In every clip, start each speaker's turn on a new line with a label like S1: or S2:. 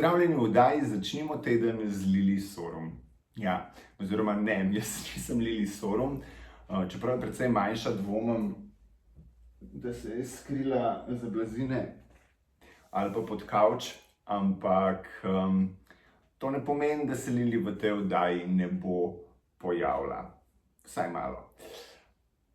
S1: Pozdravljeni v oddaji, začnimo teden z Lili Sorum. Ja, oziroma ne, jaz nisem Lili Sorum, čeprav je precej manjša, dvomim, da se je skrila za blazine ali pa pod kavč, ampak to ne pomeni, da se Lili v tej oddaji ne bo pojavila. Vsaj malo.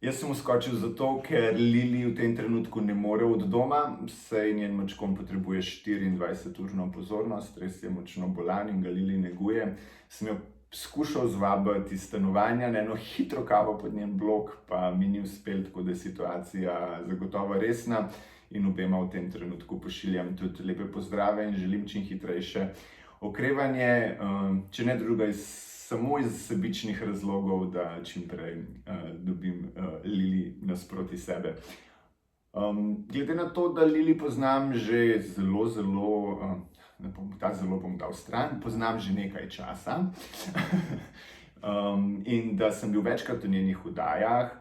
S1: Jaz sem vskočil zato, ker Lili v tem trenutku ne more od doma, saj njen mačkon potrebuje 24-urno pozornost, res je močno bolan in ga Lili neguje. Sem jo skušal zvabiti iz stanovanja na eno hitro kavo pod njen blok, pa mi ni uspelo, tako da je situacija zagotovo resna in obema v tem trenutku pošiljam tudi lepe pozdrave in želim čim hitrejše okrevanje, če ne druga samo iz sebičnih razlogov, da čim prej dobim Lili nasproti sebe. Glede na to, da Lili poznam že zelo, bom dal stran, poznam že nekaj časa in da sem bil večkrat v njenih oddajah,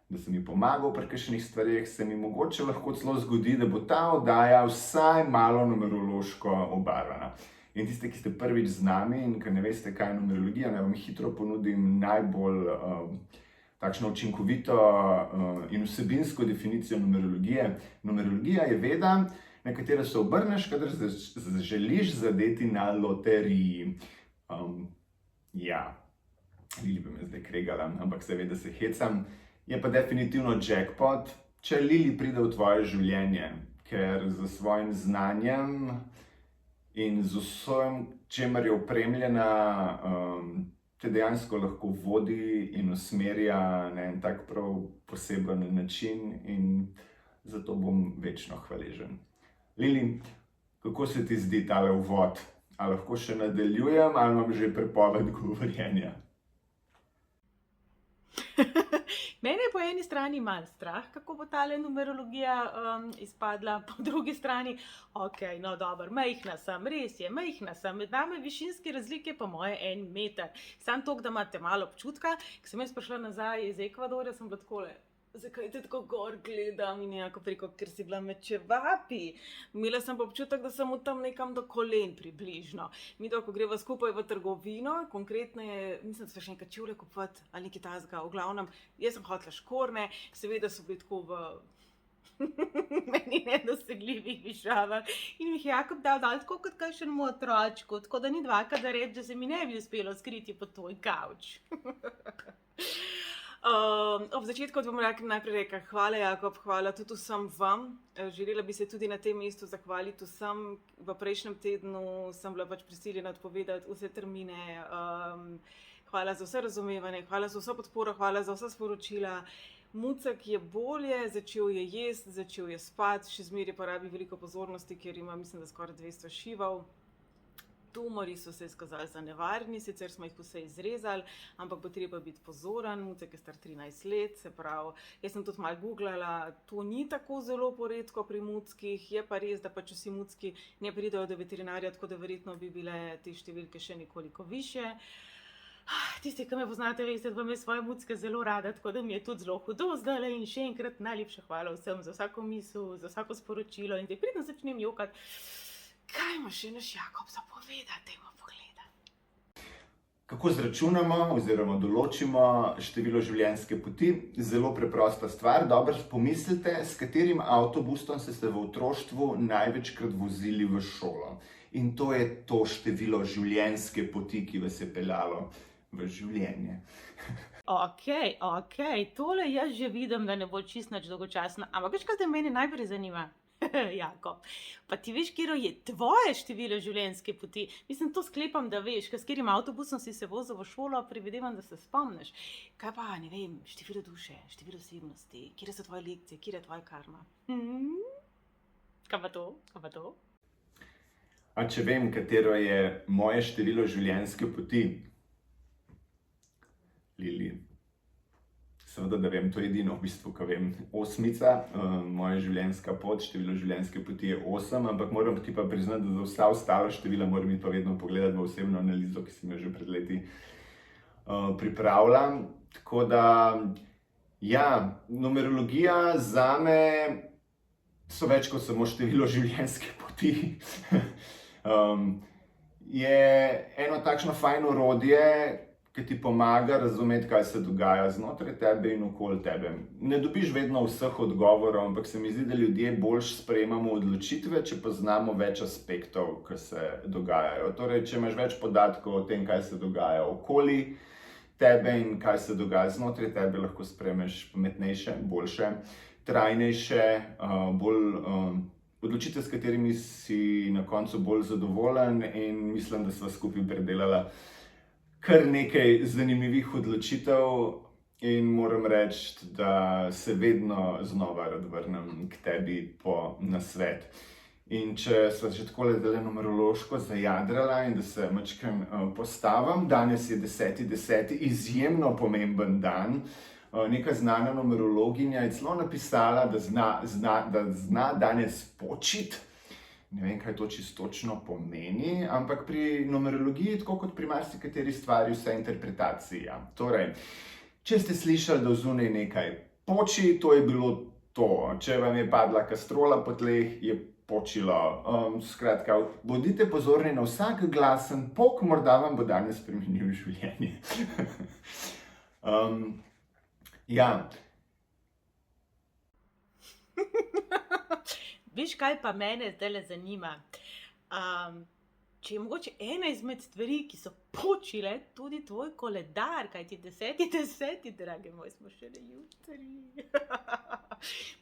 S1: da sem ji pomagal pri kakšnih stvareh, se mi mogoče lahko celo zgodi, da bo ta oddaja vsaj malo numerološko obarvana. In tiste, ki ste prvič z nami in ki ne veste, kaj je numerologija, naj vam hitro ponudim najbolj takšno učinkovito in vsebinsko definicijo numerologije. Numerologija je veda, na katero se obrneš, kadar želiš zadeti na loteriji. Ja, Lili bi me zdaj kregala, ampak seveda se hecam. Je pa definitivno jackpot, če Lili pride v tvoje življenje, ker za svojim znanjem in z vsem, čemer je opremljena, te dejansko lahko vodi in usmerja na en tak prav poseben način in zato bom večno hvaležen. Lili, kako se ti zdi tale uvod? A lahko še nadaljujem ali imam že prepoved govorjenja?
S2: Mene je po eni strani malo strah, kako bo tale numerologija izpadla, po drugi strani, okej, no dobro, majhna sem, res je, majhna sem, med nami višinske razlike pa moje 1 meter. Samo toliko, da imate malo občutka, ko sem jaz prišla nazaj iz Ekvadorja, sem bila takole, zakaj te tako gor gledam in nekako preko, ker si bila med čevapi. Imela sem pa občutek, da sem tam nekam do kolen približno. Mi ko greva skupaj v trgovino, konkretno je, mislim, da so še enkrat čevlje kupovati ali nekaj takega, v glavnem, jaz sem hotela škorne, seveda so bili tako v meni nedosegljivih višavah in mi jih Jakob dal tako kot kakšnemu otročku, tako da ni dvakrat da reči, da se mi ne bi uspelo skriti pod tvoj kavč. Ob začetku bom najprej rekla hvala Jakob, hvala tudi vsem vam. Želela bi se tudi na tem mestu zahvaliti vsem. V prejšnjem tednu sem bila pač prisiljena odpovedati vse termine. Hvala za vse razumevanje, hvala za vso podporo, hvala za vsa sporočila. Mucek je bolje, začel je jesti, začel je spati, še zmeraj pa rabi veliko pozornosti, ker ima, mislim, da skoraj 200 šivov. Tumori so se izkazali za nevarni, sicer smo jih vse izrezali, ampak bo treba biti pozoren. Mucek je star 13 let, se pravi, jaz sem tudi malo googlala, to ni tako zelo poredko pri muckih, je pa res, da pač vsi mucki ne pridejo do veterinarja, tako da verjetno bi bile te številke še nekoliko višje. Tisti, ki me poznate, veste, da imam svoje mucke zelo rada, tako da mi je tudi zelo hudo zdajle in še enkrat najlepša hvala vsem za vsako misel, za vsako sporočilo in zdaj pridem začnem jokati. Kaj ima še naš Jakob za povedati, dajmo pogledati.
S1: Kako zračunamo oziroma določimo število življenjske poti? Zelo preprosta stvar. Dobro pomislite, s katerim avtobusom ste se v otroštvu največkrat vozili v šolo. In to je to število življenjske poti, ki vas je peljalo v življenje.
S2: Okej, tole jaz že vidim, da ne bo čisto nič dolgočasno, ampak veš, kaj te meni najprej zanima? Jakob, pa ti veš, katero je tvoje število življenjske poti? Mislim, to sklepam, da veš, s katerim avtobusom si se vozil v šolo, predvidevam, da se spomniš. Kaj pa, ne vem, število duše, število osebnosti, kje so tvoje lekcije, kje je tvoja karma? Kaj pa to?
S1: A če vem, katero je moje število življenjske poti? Lili. Seveda, da vem, to je edino v bistvu, ko vem. 8, moja življenjska pot, število življenjske poti je 8, ampak moram ti pa priznati, da za vsa ostala števila moram iti pa vedno pogledati v osebno analizo, ki sem jo že pred leti pripravila. Tako da, ja, numerologija zame so več kot samo število življenjske poti. je eno takšno fajno orodje, ki ti pomaga razumeti, kaj se dogaja znotraj tebe in okoli tebe. Ne dobiš vedno vseh odgovorov, ampak se mi zdi, da ljudje boljš sprejemamo odločitve, če poznamo več aspektov, ki se dogajajo. Torej, če imaš več podatkov o tem, kaj se dogaja okoli tebe in kaj se dogaja znotraj tebe, lahko sprejmeš pametnejše, boljše, trajnejše, odločitve, s katerimi si na koncu bolj zadovoljen, in mislim, da sva skupaj predelala kar nekaj zanimivih odločitev in moram reči, da se vedno znova rad vrnem k tebi po nasvet. In če sva že takole zdajle numerološko zajadrala in da se majčkeno postavim, danes je 10.10., izjemno pomemben dan. Neka znana numerologinja je celo napisala, da zna danes počiti. Ne vem, kaj to čisto točno pomeni, ampak pri numerologiji, tako kot pri marsikateri stvari, vse interpretacija. Torej, če ste slišali, da zunaj nekaj poči, to je bilo to. Če vam je padla kastrola po tleh, je počilo. Skratka, bodite pozorni na vsak glasen pok, morda vam bo danes spremenil življenje. Ja.
S3: Veš, kaj pa mene zdajle zanima? Če je mogoče ena izmed stvari, ki so počile, tudi tvoj koledar, kajti 10.10., drage moji, smo šele jutri.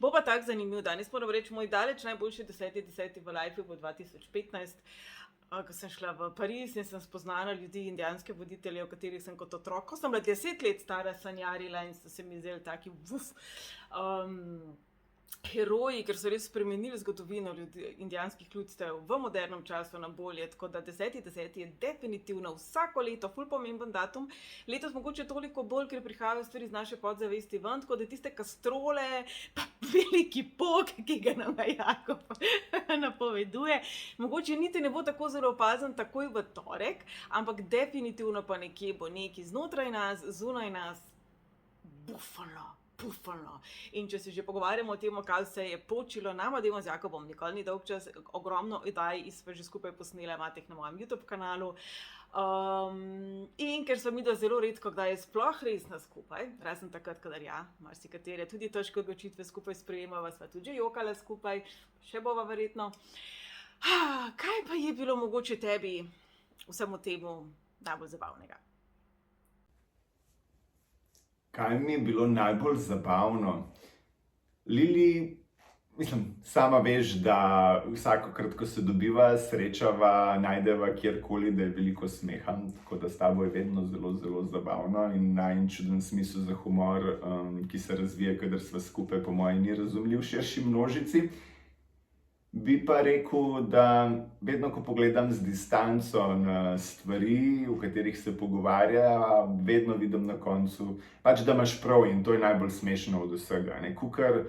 S3: Bo pa tako zanimiv danes, moram reči, moj daleč najboljši 10.10. v lifeu bo 2015, ko sem šla v Pariz in sem spoznala ljudi, indijanske voditelje, o katerih sem kot otrok, ko sem bila 10 let stara, sanjarila in so se mi zdeli taki heroji, ker so res spremenili zgodovino indijanskih ljudstev v modernem času na bolje, tako da 10.10. je definitivno vsako leto ful pomemben datum. Letos mogoče toliko bolj, ker prihajajo stvari iz naše podzavesti ven, tako da tiste kastrole, pa veliki pok, ki ga nam Jakob napoveduje, mogoče niti ne bo tako zelo opazen takoj v torek, ampak definitivno pa nekje bo nekaj znotraj nas, zunaj nas, bufalo. In če se že pogovarjamo o tem, kaj se je počilo, nama demo z Jakobom, nikoli ni dolg čas, ogromno idej sva že skupaj posnela, imate jih na mojem YouTube kanalu. In ker sva midva zelo redko kdaj sploh resna skupaj, razen takrat, kadar marsikatere tudi težke odločitve skupaj sprejemava, sva tudi že jokala skupaj, še bova verjetno. Kaj pa je bilo mogoče tebi vsemu temu najbolj zabavnega?
S1: Kaj mi je bilo najbolj zabavno? Lili, sama veš, da vsakokrat, ko se dobiva, srečava, najdeva kjerkoli, da je veliko smeha, tako da s tabo je vedno zelo, zelo zabavno in najin čuden smisel za humor, ki se razvije, kadar sva skupaj, po mojem, ni razumljiv širši množici. Bi pa rekel, da vedno, ko pogledam z distanco na stvari, v katerih se pogovarja, vedno vidim na koncu, pač da imaš prav in to je najbolj smešno od vsega. Kukor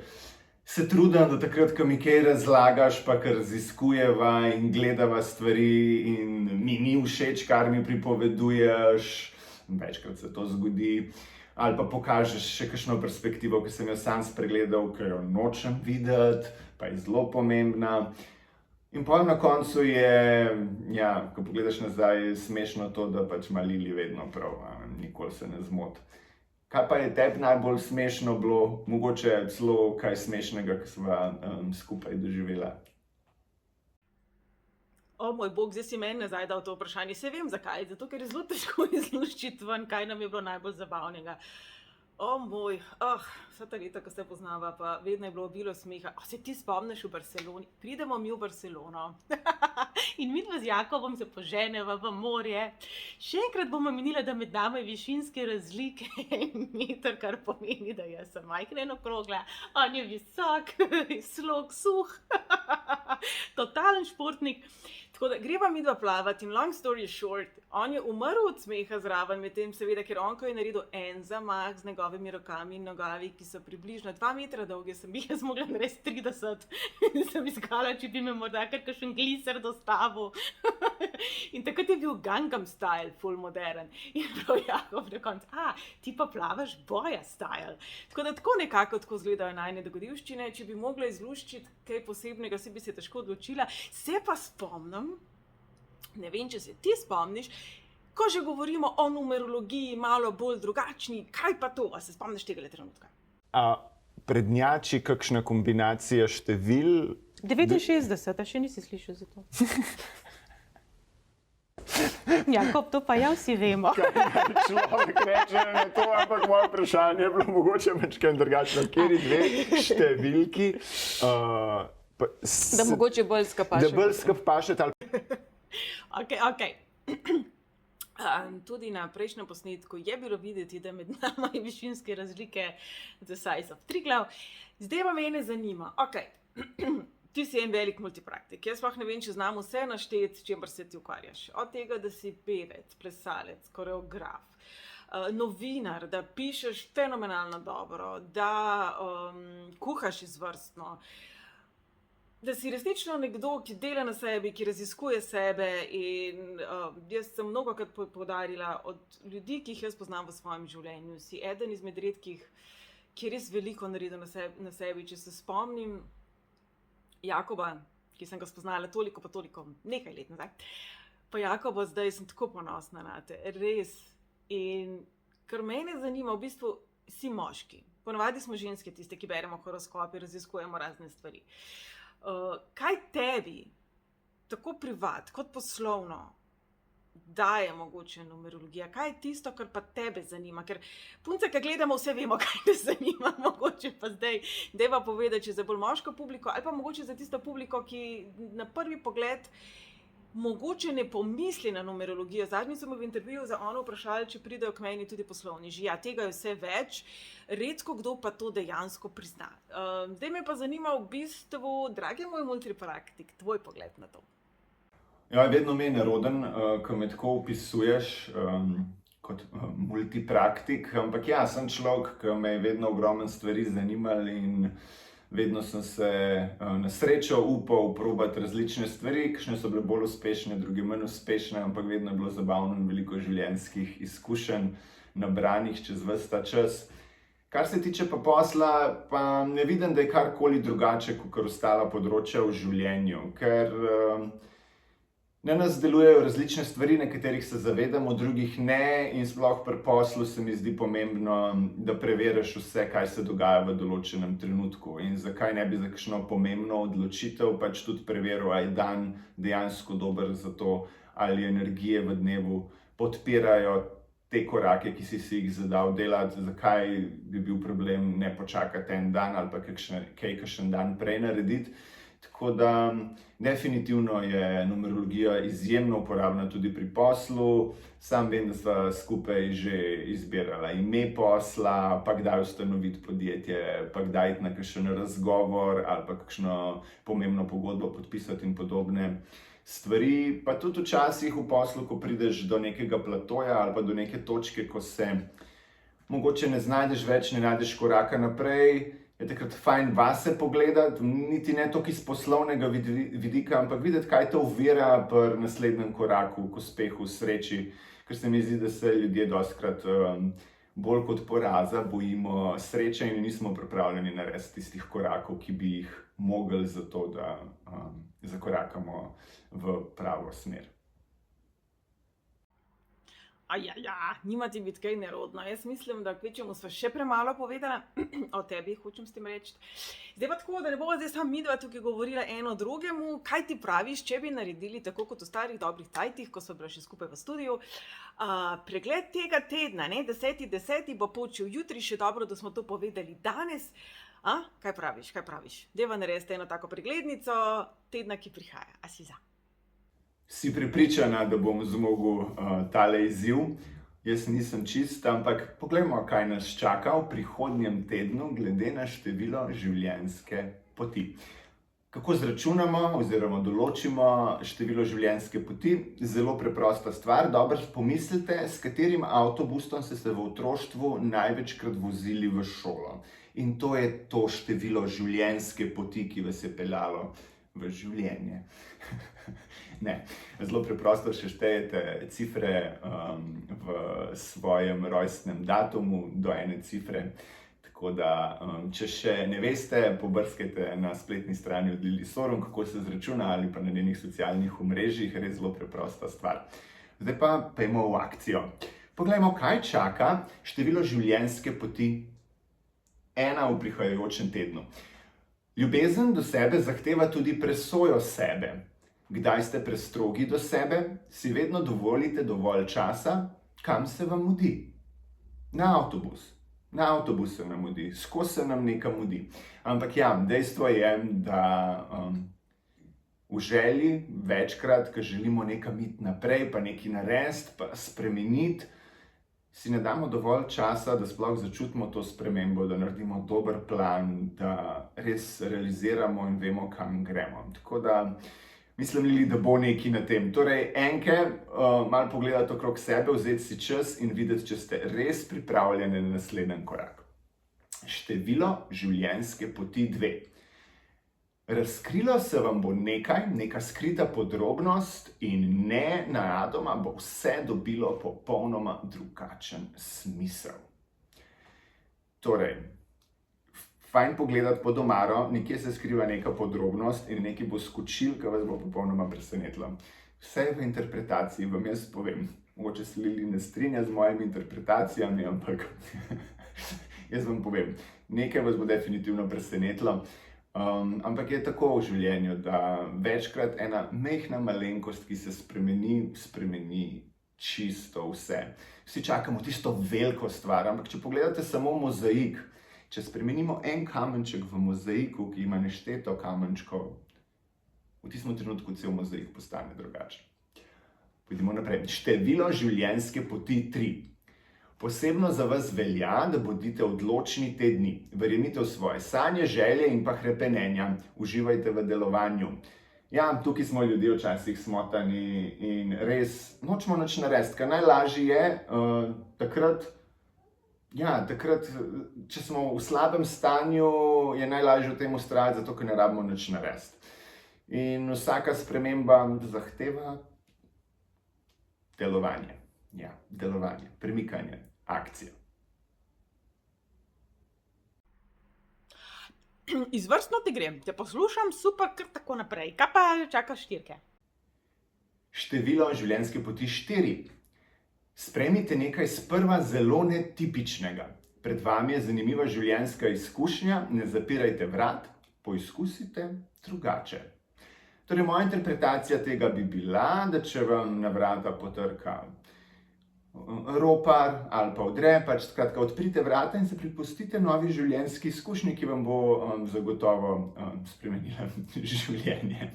S1: se trudim, da takrat, ko mi kaj razlagaš, pa kar raziskujeva in gledava stvari in mi ni všeč, kar mi pripoveduješ, večkrat se to zgodi, ali pa pokažeš še kakšno perspektivo, ki sem jo sam spregledal, ker jo nočem videti, pa je zelo pomembna. In potem na koncu je, ko pogledaš nazaj, smešno to, da pač ima Lili vedno prav, nikoli se ne zmoti. Kaj pa je tebi najbolj smešno bilo, mogoče celo kaj smešnega, ki sva skupaj doživela?
S2: O moj bog, zdaj si meni nazaj dal to vprašanje. Saj vem zakaj, zato ker je zelo težko izluščiti ven, kaj nam je bilo najbolj zabavnega. O moj, vsa ta leta, ko se poznava, pa vedno je bilo obilo smeha. Se ti spomniš v Barceloni? Pridemo mi v Barcelono in midva z Jakobom se poženeva v morje. Še enkrat bomo menila, da med nami je višinske razlike meter, kar pomeni, da jaz sem majhna in okrogla, on je visok, slog, suh, totalen športnik. Tako da greva midva plavati in long story short, on je umrl od smeha zraven, medtem seveda, ker on, ko je naredil en zamah z njegovimi rokami in nogavi, ki so približno 2 metra dolge, sem jih jaz mogla narediti 30 in sem iskala, če bi me morda kakšen gliser dostavil. In takrat je bil Gangnam Style full modern. In prav Jakob na koncu, ti pa plavaš boja style. Tako da tako nekako tako izgledajo najine dogodivščine. Če bi mogla izluščiti kaj posebnega, se bi se težko odločila. Se pa spomnim, Ne vem, če se ti spomniš, ko že govorimo o numerologiji, malo bolj drugačni, kaj pa to? A se spomniš tega trenutka?
S1: Prednjači kakšna kombinacija števil?
S3: 69, a še nisi slišal za to. Jakob, to pa ja vsi vemo.
S1: Človek reče, ne to, ampak moje vprašanje je bilo mogoče večkrat drugačno. Kateri dve številki?
S3: Da mogoče bolj skapaš.
S1: Da bolj skapašete.
S2: Ok. Tudi na prejšnjem posnetku je bilo videti, da med nama je višinske razlike The Size of Triglav. Zdaj pa mene zanima, ti si en velik multipraktik. Jaz pa ne vem, če znam vse našteti, s čimer se ti ukvarjaš. Od tega, da si pevec, plesalec, koreograf, novinar, da pišeš fenomenalno dobro, da kuhaš izvrstno, da si resnično nekdo, ki dela na sebi, ki raziskuje sebe. In jaz sem mnogokrat poudarila, od ljudi, ki jih jaz poznam v svojem življenju, si eden izmed redkih, ki je res veliko naredil na sebi. Če se spomnim Jakoba, ki sem ga spoznala toliko, nekaj let nazaj, pa Jakoba, zdaj sem tako ponosna na te, res. In kar mene zanima, v bistvu si moški. Ponavadi smo ženske tiste, ki beremo horoskope, raziskujemo razne stvari. Kaj tebi, tako privat kot poslovno, daje mogoče numerologija? Kaj je tisto, kar pa tebe zanima? Ker punce, ki gledamo, vse vemo, kaj te zanima, mogoče pa zdaj deva povedati, če za bolj moško publiko ali pa mogoče za tisto publiko, ki na prvi pogled mogoče ne pomisli na numerologijo. Zadnjič smo v intervjuju za ono vprašali, če pridejo k meni tudi poslovneži. Ja, tega je vse več, redko kdo pa to dejansko prizna. Zdaj me pa zanima v bistvu, dragi moj multipraktik, tvoj pogled na to.
S1: Ja, vedno mi je neroden, ko me tako opisuješ kot multipraktik, ampak ja, sem človek, ki me je vedno ogromno stvari zanimal in vedno sem se na srečo upal probati različne stvari, kakšne so bile bolj uspešne, druge manj uspešne, ampak vedno je bilo zabavno in veliko življenjskih izkušenj nabranih čez ves ta čas. Kar se tiče pa posla, pa ne vidim, da je karkoli drugače kot ostala področja v življenju, ker na nas delujejo različne stvari, na katerih se zavedamo, drugih ne, in sploh pri poslu se mi zdi pomembno, da preveriš vse, kaj se dogaja v določenem trenutku. In zakaj ne bi za kakšno pomembno odločitev pač tudi preveril, ali je dan dejansko dober za to, ali energije v dnevu podpirajo te korake, ki si jih zadal delati, zakaj bi bil problem ne počakati en dan ali pa kakšen dan prej narediti. Tako da definitivno je numerologija izjemno uporabna tudi pri poslu. Sam vem, da sva skupaj že izbirala ime posla, pa kdaj ustanoviti podjetje, pa kdaj iti na kakšen razgovor ali pa kakšno pomembno pogodbo podpisati in podobne stvari. Pa tudi včasih v poslu, ko prideš do nekega platoja ali pa do neke točke, ko se mogoče ne znajdeš več, ne najdeš koraka naprej, je takrat fajn vase pogledati, niti ne toliko iz poslovnega vidika, ampak videti, kaj te ovira pri naslednjem koraku, k uspehu, sreči. Ker se mi zdi, da se ljudje dostikrat bolj kot poraza bojimo sreče in nismo pripravljeni narediti tistih korakov, ki bi jih mogli za to, da zakorakamo v pravo smer.
S2: Nima ti biti kaj nerodno. Jaz mislim, da kvečemu sva še premalo povedala o tebi, hočem s tem reči. Zdaj pa tako, da ne bova zdaj samo midva tukaj govorila eno drugemu. Kaj ti praviš, če bi naredili tako kot v starih dobrih cajtih, ko sva bila še skupaj v studiu, pregled tega tedna, 10.10. bo počil jutri, še dobro, da smo to povedali danes. Kaj praviš? Deva narediti eno tako preglednico tedna, ki prihaja. A si za?
S1: Si prepričana, da bom zmogel tale izziv? Jaz nisem čist, ampak poglejmo, kaj nas čaka v prihodnjem tednu glede na število življenjske poti. Kako zračunamo oziroma določimo število življenjske poti? Zelo preprosta stvar. Dobro pomislite, s katerim avtobusom ste se v otroštvu največkrat vozili v šolo. In to je to število življenjske poti, ki vas je peljalo v življenje. Ne, zelo preprosto še štejete cifre v svojem rojstnem datumu do ene cifre. Tako da, če še ne veste, pobrskajte na spletni strani od Lili Sorum, kako se izračuna, ali pa na njenih socialnih omrežjih, res zelo preprosta stvar. Zdaj pa pojdimo v akcijo. Poglejmo, kaj čaka število življenjske poti 1 v prihajajočem tednu. Ljubezen do sebe zahteva tudi presojo sebe. Kdaj ste prestrogi do sebe, si vedno dovolite dovolj časa, kam se vam mudi. Na avtobus. Na avtobus se nam mudi, skozi se nam nekam mudi. Ampak ja, dejstvo je, da v želji večkrat, ko želimo nekam iti naprej, pa nekaj narediti, pa spremeniti, si ne damo dovolj časa, da sploh začutimo to spremembo, da naredimo dober plan, da res realiziramo in vemo, kam gremo. Tako da mislim, Lili, da bo nekaj na tem. Torej, malo pogledati okrog sebe, vzeti si čas in videti, če ste res pripravljeni na naslednji korak. Število življenjske poti 2. Razkrilo se vam bo nekaj, neka skrita podrobnost in nenadoma bo vse dobilo popolnoma drugačen smisel. Torej, fajn pogledati pod omaro, nekje se skriva neka podrobnost in nekaj bo skočil, ki vas bo popolnoma presenetilo. Vse je v interpretaciji, vam jaz povem. Mogoče se Lili ne strinja z mojimi interpretacijami, ampak jaz vam povem, nekaj vas bo definitivno presenetilo. Ampak je tako v življenju, da večkrat ena majhna malenkost, ki se spremeni čisto vse. Vsi čakamo tisto veliko stvar, ampak če pogledate samo mozaik, če spremenimo en kamenček v mozaiku, ki ima nešteto kamenčkov, v tistem trenutku cel mozaik postane drugačen. Pojdimo naprej. Število življenjske poti 3. Posebno za vas velja, da bodite odločni te dni. Verjemite v svoje sanje, želje in pa hrepenenja. Uživajte v delovanju. Ja, tukaj smo ljudje včasih smotani in res nočemo nič narediti. Kar najlažje je takrat, če smo v slabem stanju, je najlažje v tem vztrajati, zato ker ne rabimo nič narediti. In vsaka sprememba zahteva delovanje. Ja, delovanje, premikanje, akcija.
S3: Izvrstno ti gre, te poslušam, super, kar tako naprej. Kaj pa čakaš 4?
S1: Število življenjske poti 4. Sprejmite nekaj sprva zelo netipičnega. Pred vami je zanimiva življenjska izkušnja, ne zapirajte vrat, poizkusite drugače. Torej, moja interpretacija tega bi bila, da če vam na vrata potrka ropar ali pa odrepač, skratka, odprite vrata in se prepustite novi življenjski izkušnji, ki vam bo zagotovo spremenila življenje.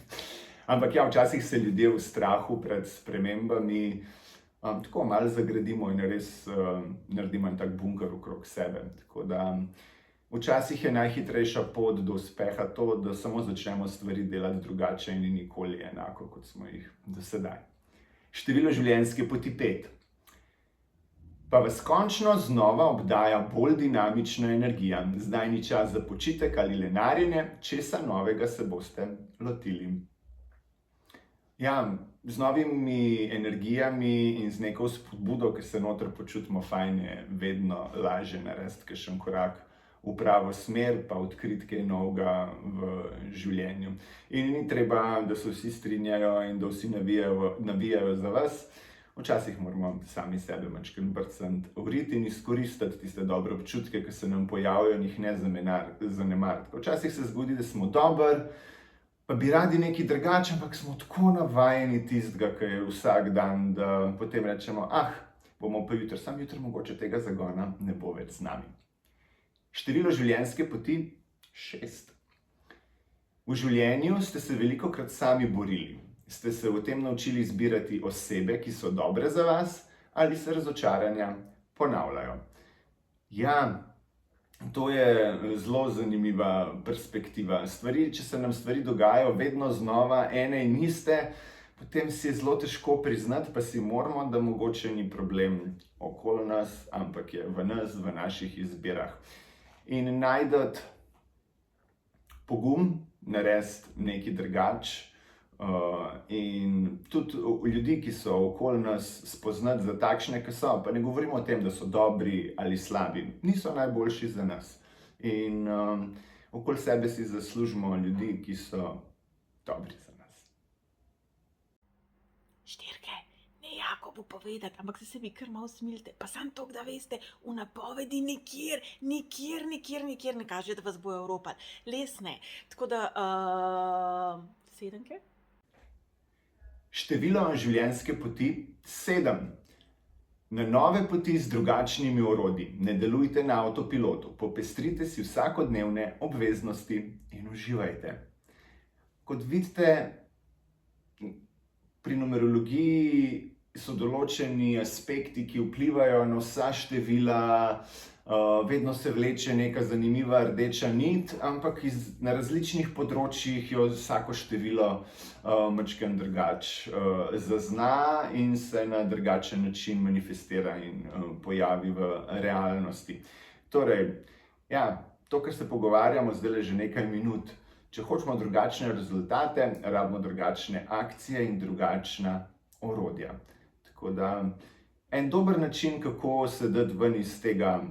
S1: Ampak ja, včasih se ljudje v strahu pred spremembami tako malo zagradimo in res naredimo en tak bunker okrog sebe. Tako da včasih je najhitrejša pot do uspeha to, da samo začnemo stvari delati drugače in nikoli enako, kot smo jih do sedaj. Število življenjske poti 5. Pa vas končno znova obdaja bolj dinamična energija. Zdaj ni čas za počitek ali lenarjenje, česa novega se boste lotili. Ja, z novimi energijami in z neko spodbudo, ki se noter počutimo fajn, je vedno lažje narediti kakšen korak v pravo smer, pa odkriti kaj novega v življenju. In ni treba, da se vsi strinjajo in da vsi navijajo za vas. Včasih moramo sami sebe majčkeno brcniti v rit in izkoristiti tiste dobre občutke, ki se nam pojavijo in jih ne zanemariti. Včasih se zgodi, da smo dobri, pa bi radi nekaj drugače, ampak smo tako navajeni tistega, ki je vsak dan, da potem rečemo, bomo pa jutri, sam jutri mogoče tega zagona ne bo več z nami. Število življenjske poti 6. V življenju ste se velikokrat sami borili. Ste se v tem naučili izbirati osebe, ki so dobre za vas, ali se razočaranja ponavljajo? Ja, to je zelo zanimiva perspektiva. Če se nam stvari dogajajo vedno znova, ene in iste, potem si je zelo težko priznati, pa si moramo, da mogoče ni problem okoli nas, ampak je v nas, v naših izbirah. In najdete pogum, narediti nekaj drugače, in tudi ljudi, ki so okoli nas, spoznati za takšne, ki so. Pa ne govorimo o tem, da so dobri ali slabi. Niso najboljši za nas. in okoli sebe si zaslužimo ljudi, ki so dobri za nas.
S3: Štirke, ne Jakobu povedati, ampak se vi kar malo smilite. Pa sam to, da veste, v napovedi nikjer ne kaže, da vas bo Evropa. Les ne. Tako da, 7.
S1: Število življenjske poti 7. Na nove poti z drugačnimi orodji. Ne delujte na avtopilotu. Popestrite si vsakodnevne obveznosti in uživajte. Kot vidite, pri numerologiji so določeni aspekti, ki vplivajo na vsa števila, vedno se vleče neka zanimiva rdeča nit, ampak na različnih področjih jo vsako število majčkeno drugače zazna in se na drugačen način manifestira in pojavi v realnosti. Torej, ja, to, kar se pogovarjamo zdaj že nekaj minut, če hočemo drugačne rezultate, rabimo drugačne akcije in drugačna orodja. Tako da, en dober način, kako se dati ven iz tega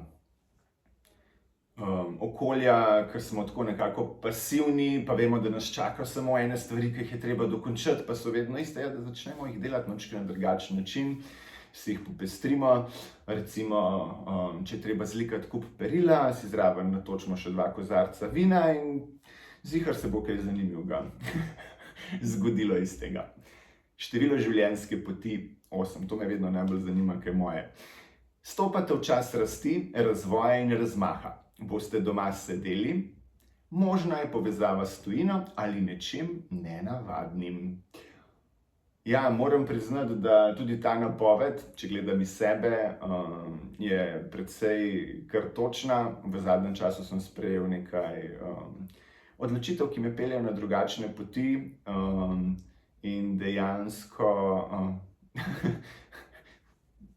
S1: okolja, ker smo tako nekako pasivni, pa vemo, da nas čaka samo ene stvari, ki jih je treba dokončati, pa so vedno iste, da začnemo jih delati na drugačen način, si jih popestrimo. Recimo, če je treba zlikati kup perila, si zraven natočimo še 2 kozarca vina in zihar se bo kaj zanimivega zgodilo iz tega. Število življenjske poti 8, to me vedno najbolj zanima, kaj je moje. Stopate v čas rasti, razvoja in razmaha. Boste doma sedeli, možna je povezava s tujino ali nečim nenavadnim. Ja, moram priznati, da tudi ta napoved, če gledam iz sebe, je precej kar točna. V zadnjem času sem sprejel nekaj odločitev, ki me peljejo na drugačne poti in dejansko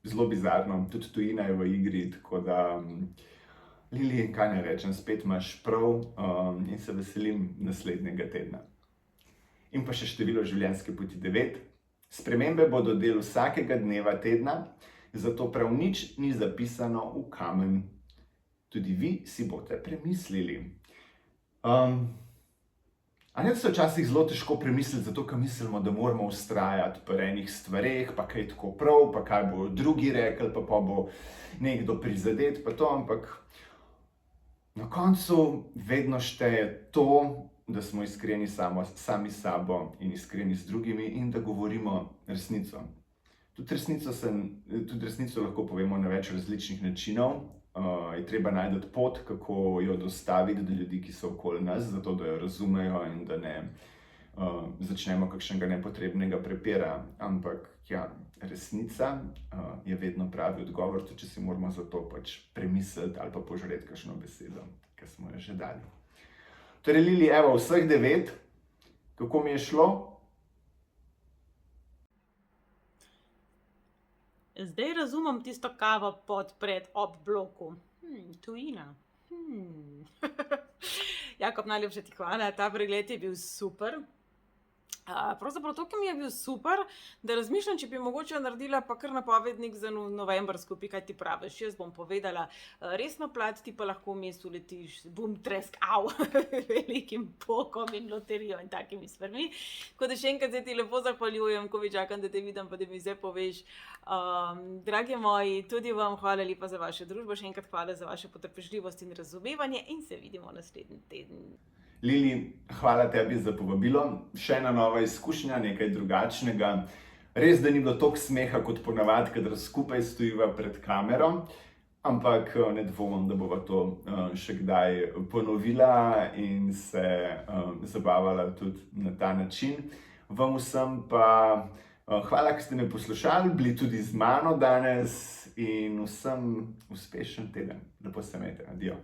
S1: zelo bizarno, tudi tujina je v igri, tako da Lili, kaj ne rečem, spet imaš prav in se veselim naslednjega tedna. In pa še število življenjske poti 9. Spremembe bodo del vsakega dneva tedna, zato prav nič ni zapisano v kamen. Tudi vi si boste premislili. A ne, da se včasih zelo težko premisliti, zato ker mislimo, da moramo vztrajati pri enih stvareh, pa kaj je tako prav, pa kaj bo drugi rekli, pa bo nekdo prizadet, pa to, ampak na koncu vedno šteje to, da smo iskreni sami s sabo in iskreni z drugimi in da govorimo resnico. Tudi resnico lahko povemo na več različnih načinov. Je treba najti pot, kako jo dostaviti do ljudi, ki so okoli nas, zato da jo razumejo in da ne začnemo kakšnega nepotrebnega prepira. Ampak ja, resnica je vedno pravi odgovor, tudi če si moramo za to pač premisliti ali pa požreti kakšno besedo, ki smo jo že dali. Torej, Lili, evo, vseh 9, kako mi je šlo?
S3: Zdaj razumem tisto kavo pred ob bloku. Tujina. Jakob, najlepša ti hvala, ta pregled je bil super. Pravzaprav to, ki mi je bil super, da razmišljam, če bi mogoče naredila pa kar napovednik za november skupaj, kaj ti praviš. Jaz bom povedala resno plat, ti pa lahko vmes uletiš, bum, tresk, velikim pokom in loterijo in takimi stvarmi. Tako da še enkrat se ti lepo zahvaljujem, ko čakam, da te vidim, pa da mi zdaj poveš. Dragi moji, tudi vam hvala lepa za vašo družbo, še enkrat hvala za vašo potrpežljivost in razumevanje in se vidimo naslednji teden.
S1: Lili, hvala tebi za povabilo. Še ena nova izkušnja, nekaj drugačnega. Res, da ni bilo toliko smeha kot ponavadi, kadar skupaj stojiva pred kamero, ampak ne dvomim, da bova to še kdaj ponovila in se zabavala tudi na ta način. Vam vsem pa hvala, ker ste me poslušali, bili tudi z mano danes in vsem uspešen teden. Lepo se imejte. Adijo.